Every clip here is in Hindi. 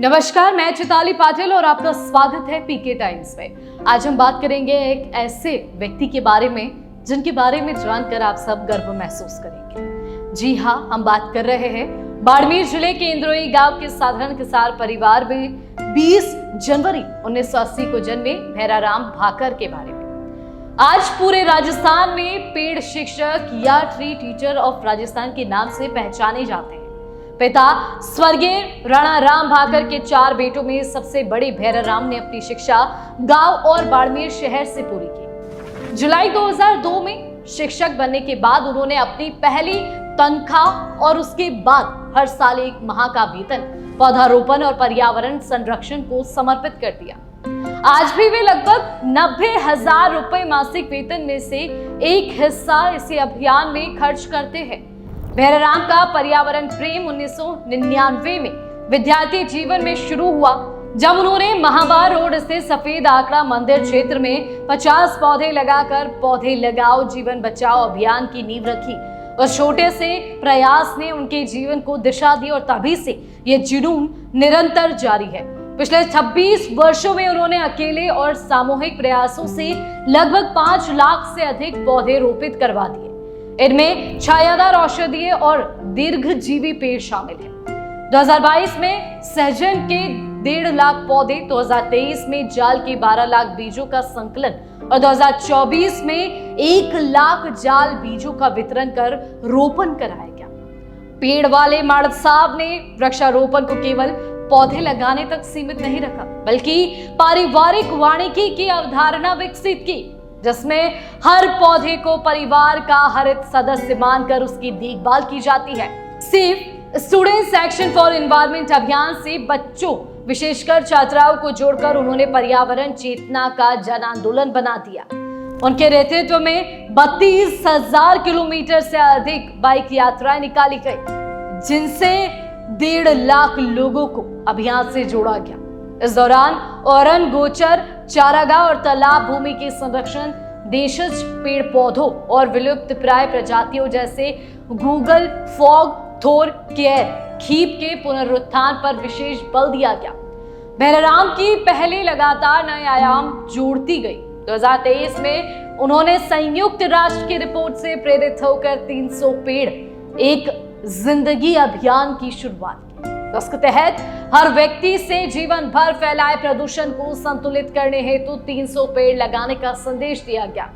नमस्कार, मैं चिताली पाटिल और आपका स्वागत है पीके टाइम्स में। आज हम बात करेंगे एक ऐसे व्यक्ति के बारे में जिनके बारे में जानकर आप सब गर्व महसूस करेंगे। जी हाँ, हम बात कर रहे हैं बाड़मेर जिले के इंद्रोई गांव के साधारण किसान परिवार में 20 जनवरी 1980 को जन्मे भैराराम भाकर के बारे में। आज पूरे राजस्थान में पेड़ शिक्षक या ट्री टीचर ऑफ राजस्थान के नाम से पहचाने जाते हैं। पिता स्वर्गीय राणा राम भाकर के 4 बेटों में सबसे बड़े भैराराम ने अपनी शिक्षा गांव और बाड़मेर शहर से पूरी की। जुलाई 2002 में शिक्षक बनने के बाद उन्होंने अपनी पहली तनख्वाह और उसके बाद हर साल 1 माह का वेतन पौधारोपण और पर्यावरण संरक्षण को समर्पित कर दिया। आज भी वे लगभग 90,000 रुपए मासिक वेतन में से एक हिस्सा इसी अभियान में खर्च करते हैं। भैराराम का पर्यावरण प्रेम 1999 में विद्यार्थी जीवन में शुरू हुआ, जब उन्होंने महाबार रोड स्थित सफेद आंकड़ा मंदिर क्षेत्र में 50 पौधे लगाकर पौधे लगाओ जीवन बचाओ अभियान की नींव रखी। उस छोटे से प्रयास ने उनके जीवन को दिशा दी और तभी से ये जुनून निरंतर जारी है। पिछले 26 वर्षों में उन्होंने अकेले और सामूहिक प्रयासों से लगभग 5 लाख से अधिक पौधे रोपित करवा दिए। इनमें छायादार औषधीय और दीर्घजीवी पेड़ शामिल हैं। 2022 में सहजन के 1.5 लाख पौधे, 2023 में जाल के 12 लाख बीजों का संकलन और 2024 में 1 लाख जाल बीजों का वितरण कर रोपण कराया गया। पेड़ वाले माड़द साहब ने वृक्षारोपण को केवल पौधे लगाने तक सीमित नहीं रखा, बल्कि पारिवारिक वानिकी की अवधारणा विकसित की, जिसमें हर पौधे को परिवार का हरित सदस्य मानकर उसकी देखभाल की जाती है। सिर्फ स्टूडेंट्स एक्शन फॉर एनवायरनमेंट अभियान से बच्चों, विशेषकर छात्राओं को जोड़कर उन्होंने पर्यावरण चेतना का जन आंदोलन बना दिया। उनके नेतृत्व में 32,000 किलोमीटर से अधिक बाइक यात्राएं निकाली गई, जिनसे 1.5 लाख लोगों को अभियान से जोड़ा गया। इस दौरान अरण्य गोचर, चारागाह और तालाब भूमि के संरक्षण, देशज पेड़ पौधों और विलुप्त प्राय प्रजातियों जैसे गूगल, फॉग, थोर, केयर, खीप के पुनरुत्थान पर विशेष बल दिया गया। भैराराम की पहले लगातार नए आयाम जोड़ती गई। 2023 में उन्होंने संयुक्त राष्ट्र की रिपोर्ट से प्रेरित होकर 300 पेड़ एक जिंदगी अभियान की शुरुआत की। इसके तहत हर व्यक्ति से जीवन भर फैलाए प्रदूषण को संतुलित करने हेतु 300 पेड़ लगाने का संदेश दिया गया।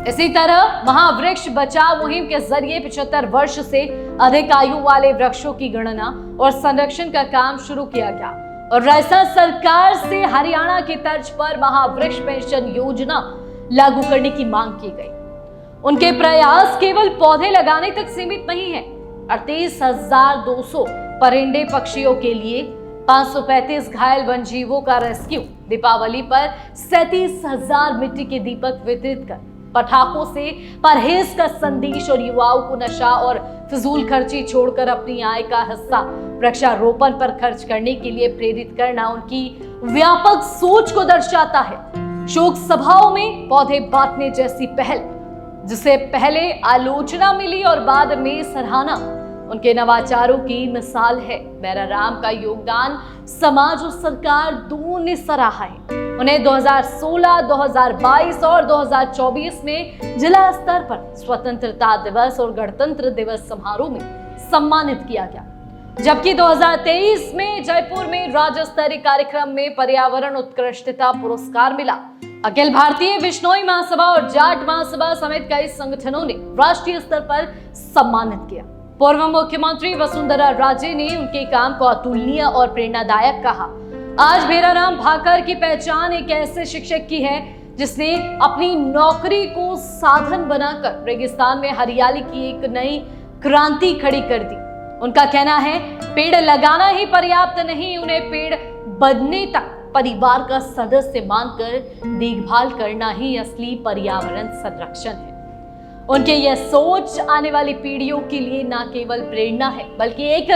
इसी तरह महावृक्ष बचाओ मुहिम के जरिए 75 वर्ष से अधिक आयु वाले वृक्षों की गणना और संरक्षण का काम शुरू किया गया और राजस्थान सरकार से हरियाणा की तर्ज पर महावृक्ष पेंशन योजना लागू करने की मांग की गई। उनके प्रयास केवल पौधे लगाने तक सीमित नहीं है। 38,200 परिंदे पक्षियों के लिए, 535 घायल वन जीवों का रेस्क्यू, दीपावली पर 37,000 मिट्टी के दीपक वितरित कर पटाखों से परहेज का संदेश और युवाओं को नशा और फिजूल खर्ची छोड़कर अपनी आय का हिस्सा वृक्षारोपण पर खर्च करने के लिए प्रेरित करना उनकी व्यापक सोच को दर्शाता है। शोक सभाओं में पौधे बांटने जैसी पहल, जिसे पहले आलोचना मिली और बाद में सराहना, उनके नवाचारों की मिसाल है। भैराराम का योगदान समाज और सरकार दोनों ने सराहा है। उन्हें 2016, 2022 और 2024 में जिला स्तर पर स्वतंत्रता दिवस और गणतंत्र दिवस समारोह में सम्मानित किया गया, जबकि 2023 में जयपुर में राज्य स्तरीय कार्यक्रम में पर्यावरण उत्कृष्टता पुरस्कार मिला। अखिल भारतीय विश्नोई महासभा और जाट महासभा समेत कई संगठनों ने राष्ट्रीय स्तर पर सम्मानित किया। पूर्व मुख्यमंत्री वसुंधरा राजे ने उनके काम को अतुलनीय और प्रेरणादायक कहा। आज भैराराम भाकर की पहचान एक ऐसे शिक्षक की है जिसने अपनी नौकरी को साधन बनाकर रेगिस्तान में हरियाली की एक नई क्रांति खड़ी कर दी। उनका कहना है, पेड़ लगाना ही पर्याप्त नहीं, उन्हें पेड़ बनने तक परिवार का सदस्य मानकर देखभाल करना ही असली पर्यावरण संरक्षण है। उनके यह सोच आने वाली पीढ़ियों के लिए न केवल प्रेरणा है, बल्कि एक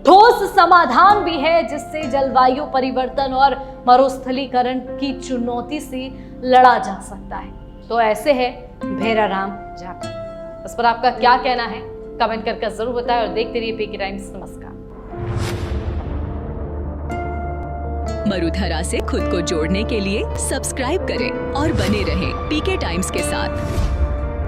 ठोस समाधान भी है, जिससे जलवायु परिवर्तन और मरुस्थलीकरण की चुनौती से लड़ा जा सकता है। तो ऐसे है भैराराम भाकर। इस पर आपका क्या कहना है, कमेंट करके जरूर बताएं और देखते रहिए पीके टाइम्स। नमस्कार। मरुधरा से खुद को जोड़ने के लिए सब्सक्राइब करें और बने रहें पीके टाइम्स के साथ।